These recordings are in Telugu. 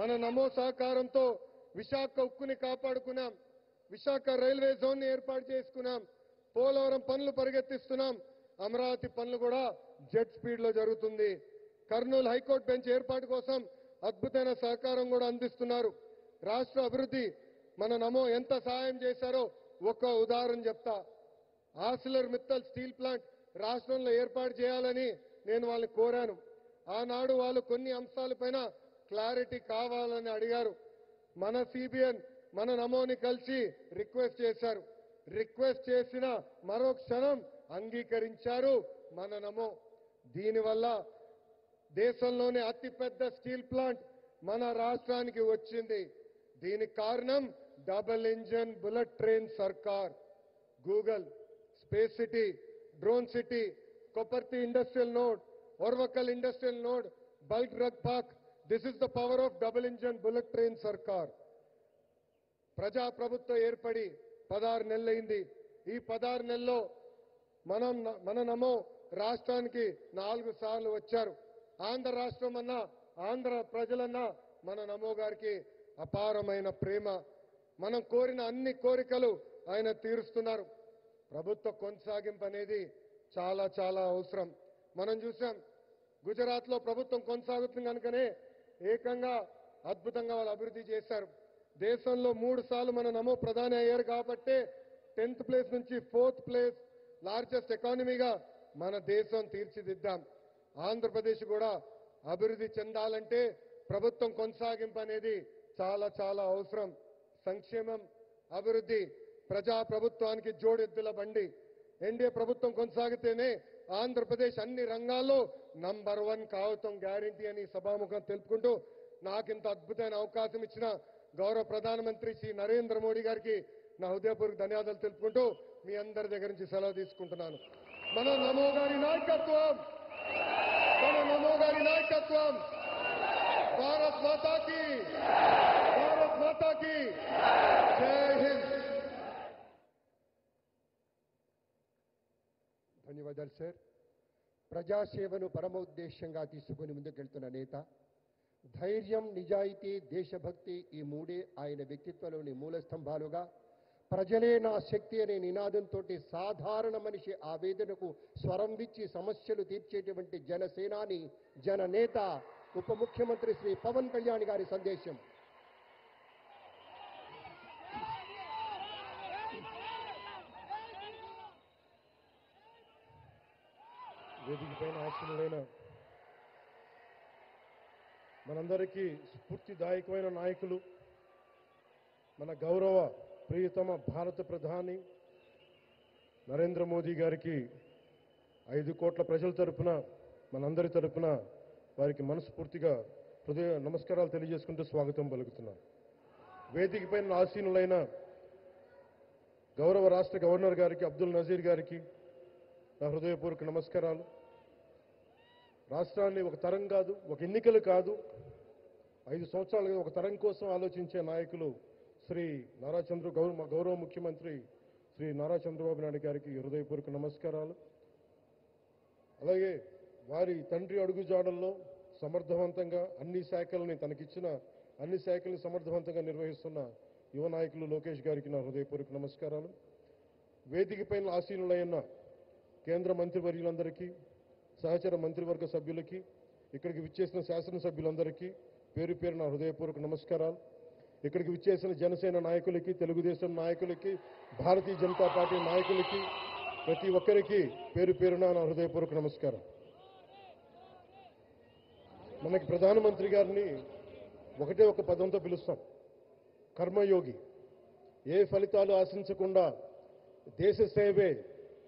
మన నమో సహకారంతో విశాఖ ఉక్కుని కాపాడుకున్నాం, విశాఖ రైల్వే జోన్ ని ఏర్పాటు చేసుకున్నాం, పోలవరం పనులు పరిగెత్తిస్తున్నాం, అమరావతి పనులు కూడా జెట్ స్పీడ్ లో జరుగుతుంది. కర్నూలు హైకోర్టు బెంచ్ ఏర్పాటు కోసం అద్భుతమైన సహకారం కూడా అందిస్తున్నారు. రాష్ట్ర అభివృద్ధి మన నమో ఎంత సహాయం చేశారో ఒక్క ఉదాహరణ చెప్తా. ఆర్సిలర్ మిత్తల్ స్టీల్ ప్లాంట్ రాష్ట్రంలో ఏర్పాటు చేయాలని నేను వాళ్ళని కోరాను. ఆనాడు వాళ్ళు కొన్ని అంశాలపైన క్లారిటీ కావాలని అడిగారు. మన సిబిఎన్ మన నమోని కలిసి రిక్వెస్ట్ చేశారు. రిక్వెస్ట్ చేసిన మరో క్షణం అంగీకరించారు మన నమో. దీనివల్ల దేశంలోనే అతిపెద్ద స్టీల్ ప్లాంట్ మన రాష్ట్రానికి వచ్చింది. దీనికి కారణం డబుల్ ఇంజన్ బుల్లెట్ ట్రైన్ సర్కార్. Google, space city, drone city, Kopparthi industrial node, Orvakal industrial node, bulk drug park. This is the power of double engine bullet train సర్కార్. ప్రజాప్రభుత్వం ఏర్పడి 16 నెలలైంది. ఈ 16 నెలల్లో మన నమో రాష్ట్రానికి 4 సార్లు వచ్చారు. ఆంధ్ర రాష్ట్రం అన్నా, ఆంధ్ర ప్రజలన్నా మన నమో గారికి అపారమైన ప్రేమ. మనం కోరిన అన్ని కోరికలు ఆయన తీరుస్తున్నారు. ప్రభుత్వ కొనసాగింపు అనేది చాలా చాలా అవసరం. మనం చూసాం గుజరాత్ లో ప్రభుత్వం కొనసాగుతుంది కనుకనే ఏకంగా అద్భుతంగా వాళ్ళు అభివృద్ధి చేశారు. దేశంలో 3 సార్లు మన నమో ప్రధాని అయ్యారు కాబట్టి 10th ప్లేస్ నుంచి 4th ప్లేస్ లార్జెస్ట్ ఎకానమీగా మన దేశం తీర్చిదిద్దాం. ఆంధ్రప్రదేశ్ కూడా అభివృద్ధి చెందాలంటే ప్రభుత్వం కొనసాగింపు అనేది చాలా చాలా అవసరం. సంక్షేమం, అభివృద్ధి ప్రజా ప్రభుత్వానికి జోడెద్దుల బండి. ఎన్డీఏ ప్రభుత్వం కొనసాగితేనే ఆంధ్రప్రదేశ్ అన్ని రంగాల్లో నంబర్ 1 కావటం గ్యారంటీ అని సభాముఖం తెలుపుకుంటూ నాకింత అద్భుతమైన అవకాశం ఇచ్చిన గౌరవ ప్రధానమంత్రి శ్రీ నరేంద్ర మోడీ గారికి నా హృదయపూర్వక ధన్యవాదాలు తెలుపుకుంటూ మీ అందరి దగ్గర నుంచి సెలవు తీసుకుంటున్నాను. మన నమో గారి నాయకత్వం, మన నమో గారి నాయకత్వం. భారత్ మాతాకి, భారత్ మాతాకి జై హింద్. ధన్యవాదాలు సార్. ప్రజాసేవను పరమోద్దేశంగా తీసుకుని ముందుకెళ్తున్న నేత. ధైర్యం, నిజాయితీ, దేశభక్తి ఈ మూడే ఆయన వ్యక్తిత్వంలోని మూల స్తంభాలుగా ప్రజలే నా శక్తి అనే నినాదంతో సాధారణ మనిషి ఆవేదనకు స్వరం ఇచ్చి సమస్యలు తీర్చేటువంటి జనసేనాని, జననేత, ఉప ముఖ్యమంత్రి శ్రీ పవన్ కళ్యాణ్ గారి సందేశం. వేదిక పైన ఆశీనులైన మనందరికీ స్ఫూర్తిదాయకమైన నాయకులు, మన గౌరవ ప్రియతమ భారత ప్రధాని నరేంద్ర మోదీ గారికి 5 కోట్ల ప్రజల తరపున, మనందరి తరపున వారికి మనస్ఫూర్తిగా హృదయ నమస్కారాలు తెలియజేసుకుంటూ స్వాగతం పలుకుతున్నాను. వేదిక పైన ఆసీనులైన గౌరవ రాష్ట్ర గవర్నర్ గారికి, అబ్దుల్ నజీర్ గారికి నా హృదయపూర్వక నమస్కారాలు. రాష్ట్రాన్ని ఒక తరం కాదు, ఒక ఎన్నికలు కాదు, 5 సంవత్సరాలుగా ఒక తరం కోసం ఆలోచించే నాయకులు శ్రీ గౌరవ ముఖ్యమంత్రి శ్రీ నారా చంద్రబాబు నాయుడు గారికి హృదయపూర్వక నమస్కారాలు. అలాగే వారి తండ్రి అడుగుజాడల్లో సమర్థవంతంగా అన్ని శాఖల్ని తనకిచ్చిన అన్ని శాఖల్ని సమర్థవంతంగా నిర్వహిస్తున్న యువ నాయకులు లోకేష్ గారికి నా హృదయపూర్వక నమస్కారాలు. వేదిక పైన ఆసీనులైన కేంద్ర మంత్రివర్యులందరికీ, సహచర మంత్రివర్గ సభ్యులకి, ఇక్కడికి విచ్చేసిన శాసనసభ్యులందరికీ పేరు పేరు నా హృదయపూర్వక నమస్కారాలు. ఇక్కడికి విచ్చేసిన జనసేన నాయకులకి, తెలుగుదేశం నాయకులకి, భారతీయ జనతా పార్టీ నాయకులకి, ప్రతి ఒక్కరికి పేరు పేరున నా హృదయపూర్వక నమస్కారం. మనకి ప్రధానమంత్రి గారిని ఒకటే ఒక పదంతో పిలుస్తాం, కర్మయోగి. ఏ ఫలితాలు ఆశించకుండా దేశ సేవే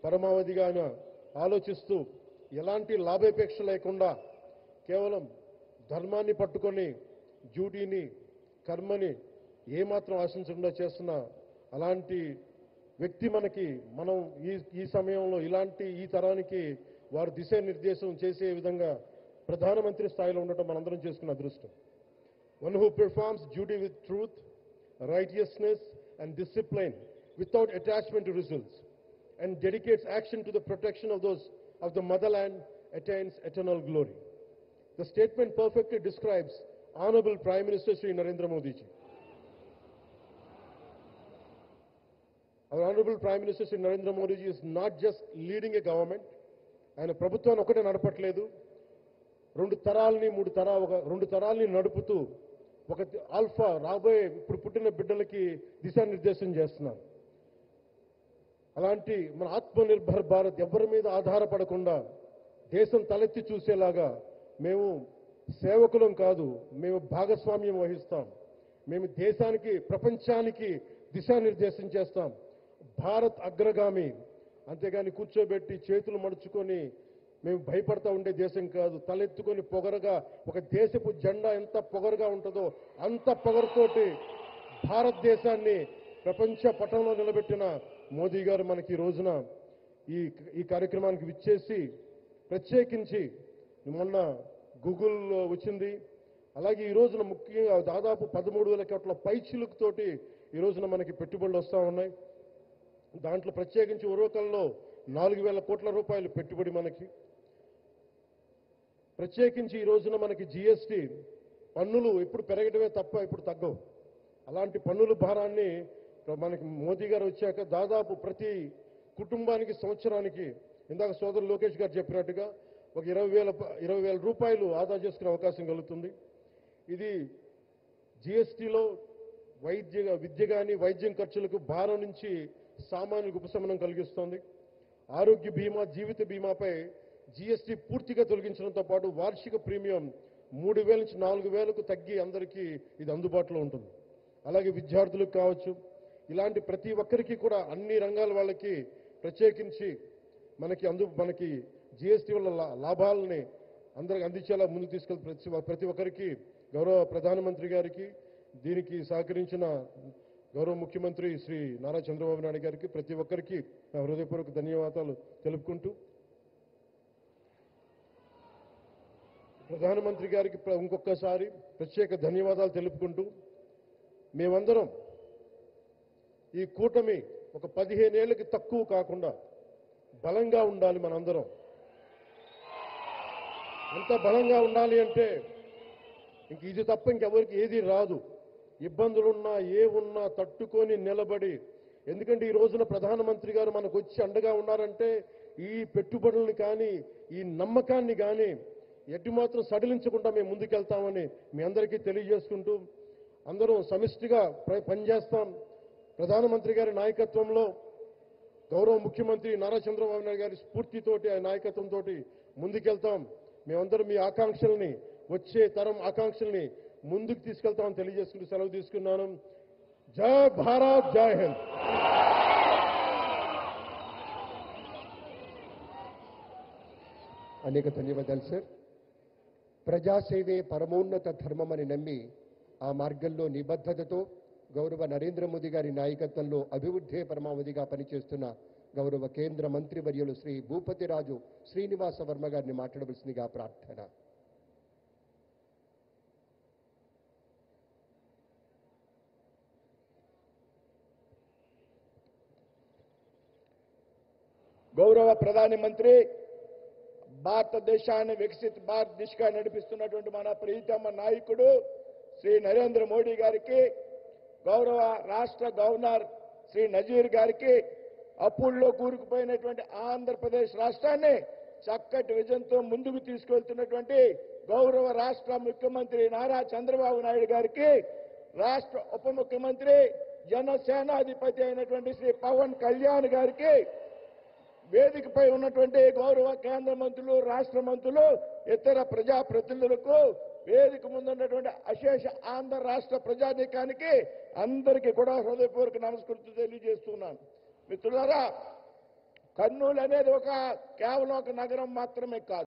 పరమావధిగా ఆలోచిస్తూ ఎలాంటి లాభాపేక్ష లేకుండా కేవలం ధర్మాన్ని పట్టుకొని డ్యూటీని, కర్మని ఏమాత్రం ఆశించకుండా చేస్తున్న అలాంటి వ్యక్తి మనం ఈ సమయంలో ఈ తరానికి వారు దిశానిర్దేశం చేసే విధంగా ప్రధానమంత్రి స్థాయిలో ఉండటం మనందరం చేసుకున్న అదృష్టం. One who performs duty with truth, righteousness and discipline without attachment to results and dedicates action to the protection of the motherland attains eternal glory. The statement perfectly describes Honorable Prime Minister Sri Narendra Modi ji. Our Honorable Prime Minister Sri Narendra Modi ji is not just leading a government, ఆయన ప్రభుత్వాన్ని ఒకటే నడపట్లేదు, రెండు తరాల్ని నడుపుతూ ఒక ఆల్ఫా రాబోయే ఇప్పుడు పుట్టిన బిడ్డలకి దిశానిర్దేశం చేస్తున్నారు. అలాంటి మన ఆత్మనిర్భర్ భారత్ ఎవరి మీద ఆధారపడకుండా దేశం తలెత్తి చూసేలాగా మేము సేవకులం కాదు, మేము భాగస్వామ్యం వహిస్తాం. మేము దేశానికి ప్రపంచానికి దిశానిర్దేశం చేస్తాం. భారత్ అగ్రగామి, అంతేగాని కూర్చోబెట్టి చేతులు మడుచుకొని మేము భయపడతా ఉండే దేశం కాదు. తలెత్తుకొని పొగరగా ఒక దేశపు జెండా ఎంత పొగరుగా ఉంటుందో అంత పొగరుతోటి భారతదేశాన్ని ప్రపంచ పటంలో నిలబెట్టిన మోదీ గారు మనకి ఈ రోజున ఈ కార్యక్రమానికి విచ్చేసి, ప్రత్యేకించి మొన్న గూగుల్ వచ్చింది, అలాగే ఈ రోజున ముఖ్యంగా దాదాపు 13,000 కోట్ల పైచిలుకుతోటి ఈ రోజున మనకి పెట్టుబడులు వస్తూ ఉన్నాయి. దాంట్లో ప్రత్యేకించి ఉరవకల్లో 4,000 కోట్ల రూపాయలు పెట్టుబడి మనకి. ప్రత్యేకించి ఈ రోజున మనకి జీఎస్టీ పన్నులు ఇప్పుడు పెరగడమే తప్ప ఇప్పుడు తగ్గవు. అలాంటి పన్నుల భారాన్ని మనకి మోదీ గారు వచ్చాక దాదాపు ప్రతి కుటుంబానికి సంవత్సరానికి, ఇందాక సోదరు లోకేష్ గారు చెప్పినట్టుగా, ఒక 20,000 రూపాయలు ఆదా చేసుకునే అవకాశం కలుగుతుంది. ఇది జీఎస్టీలో విద్య కానీ వైద్యం ఖర్చులకు భారం నుంచి సామాన్యులకు ఉపశమనం కలిగిస్తోంది. ఆరోగ్య బీమా, జీవిత బీమాపై జీఎస్టీ పూర్తిగా తొలగించడంతో పాటు వార్షిక ప్రీమియం 3,000 నుంచి 4,000కు తగ్గి అందరికీ ఇది అందుబాటులో ఉంటుంది. అలాగే విద్యార్థులకు కావచ్చు, ఇలాంటి ప్రతి ఒక్కరికి కూడా అన్ని రంగాల వాళ్ళకి ప్రత్యేకించి మనకి జీఎస్టీ వల్ల లాభాలని అందరికి అందించేలా ముందుకు తీసుకెళ్తే ప్రతి ఒక్కరికి గౌరవ ప్రధానమంత్రి గారికి, దీనికి సహకరించిన గౌరవ ముఖ్యమంత్రి శ్రీ నారా చంద్రబాబు నాయుడు గారికి ప్రతి ఒక్కరికి నా హృదయపూర్వక ధన్యవాదాలు తెలుపుకుంటూ, ప్రధానమంత్రి గారికి ఇంకొకసారి ప్రత్యేక ధన్యవాదాలు తెలుపుకుంటూ, మేమందరం ఈ కూటమి ఒక 15 ఏళ్ళకి తక్కువ కాకుండా బలంగా ఉండాలి. మనందరం ఎంత బలంగా ఉండాలి అంటే ఇంక ఇది తప్ప ఇంకెవరికి ఏది రాదు. ఇబ్బందులున్నా ఉన్నా తట్టుకొని నిలబడి, ఎందుకంటే ఈ రోజున ప్రధానమంత్రి గారు మనకు వచ్చి అండగా ఉన్నారంటే ఈ పెట్టుబడుల్ని కానీ ఈ నమ్మకాన్ని కానీ ఎట్టి మాత్రం సడలించకుండా మేము ముందుకెళ్తామని మీ అందరికీ తెలియజేసుకుంటూ, అందరం సమిష్టిగా పనిచేస్తాం. ప్రధానమంత్రి గారి నాయకత్వంలో గౌరవ ముఖ్యమంత్రి నారా చంద్రబాబు నాయుడు గారి స్ఫూర్తితోటి, ఆ నాయకత్వంతో ముందుకెళ్తాం. మేమందరం మీ ఆకాంక్షల్ని, వచ్చే తరం ఆకాంక్షల్ని ముందుకు తీసుకెళ్తామని తెలియజేసుకుంటూ సెలవు తీసుకున్నాను. జై భారత్, జై హింద్. అనేక ధన్యవాదాలు సార్. ప్రజాసేవే పరమోన్నత ధర్మమని నమ్మి ఆ మార్గంలో నిబద్ధతతో గౌరవ నరేంద్ర మోదీ గారి నాయకత్వంలో అభివృద్ధే పరమావధిగా పనిచేస్తున్న గౌరవ కేంద్ర మంత్రివర్యులు శ్రీ భూపతిరాజు శ్రీనివాస వర్మ గారిని మాట్లాడవలసిందిగా ప్రార్థన. గౌరవ ప్రధాని మంత్రి, భారతదేశాన్ని వికసిత భారత్ దిశగా నడిపిస్తున్నటువంటి మన ప్రియతమ నాయకుడు శ్రీ నరేంద్ర మోడీ గారికి, గౌరవ రాష్ట్ర గవర్నర్ శ్రీ నజీర్ గారికి, అప్పుల్లో కూరుకుపోయినటువంటి ఆంధ్రప్రదేశ్ రాష్ట్రాన్ని చక్కటి విజన్తో ముందుకు తీసుకెళ్తున్నటువంటి గౌరవ రాష్ట్ర ముఖ్యమంత్రి నారా చంద్రబాబు నాయుడు గారికి, రాష్ట్ర ఉప ముఖ్యమంత్రి జనసేనాధిపతి అయినటువంటి శ్రీ పవన్ కళ్యాణ్ గారికి, వేదికపై ఉన్నటువంటి గౌరవ కేంద్ర మంత్రులు, రాష్ట్ర మంత్రులు, ఇతర ప్రజాప్రతినిధులకు, వేదిక ముందున్నటువంటి అశేష ఆంధ్ర రాష్ట్ర ప్రజానీకానికి అందరికీ కూడా హృదయపూర్వక నమస్కృతులు తెలియజేస్తున్నాను. మిత్రులారా, కర్నూలు అనేది కేవలం ఒక నగరం మాత్రమే కాదు.